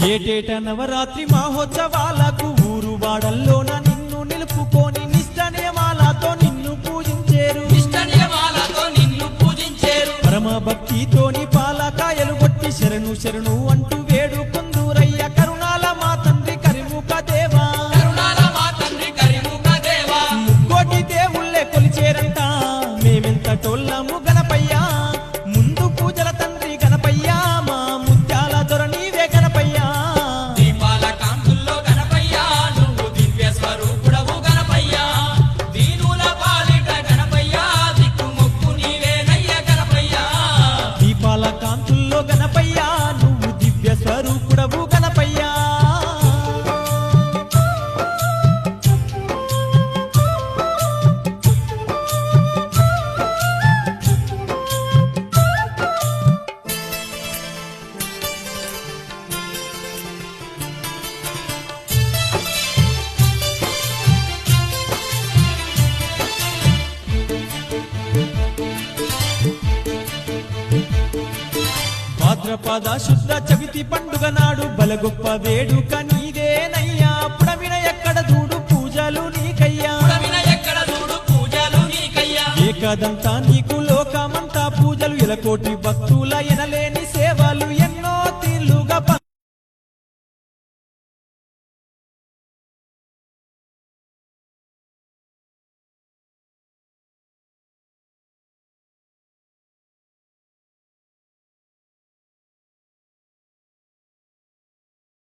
ఏటేట నవరాత్రి మహోత్సవాలకు ఊరు వాడల్లోన నిన్ను నిలుపుకొని నిష్ట నియమాలతో నిన్ను పూజించేరు పరమ భక్తితోని పాలకాయలు కొట్టి శరణు శరణు అంటూ వేడుకొందురయ్య కరుణాల మా తండ్రి కరిముఖ దేవా ముక్కోటి దేవుళ్ళే కొలిచేరంట మేమెంత టోళ్ళము గణపయ్యా ముందు పూజల తండ్రి గణపయ్యా మా ముత్యాల దొర నీవే గణపయ్యా దీపాల కాంతుల్లో గణపయ్యా నువ్వు దివ్య స్వరూపుడవు గణపయ్యా దీనుల పాలిట గణపయ్యా దిక్కు మొక్కు నీవేనయ్య గణపయ్యా దీపాల కాంతుల్లో గణపయ్యా నువ్వు దివ్య స్వరూపుడవు గణపయ్యా భాద్రపద శుద్ధ చవితి పండుగ నాడు బలగొప్ప వేడుక నీదేనయ్యా పుడమిన ఎక్కడ చూడు పూజలు నీకయ్యా ఏకదంతా నీకు లోకమంతా పూజలు ఎలకోటి భక్తుల ఎనలేని సేవలు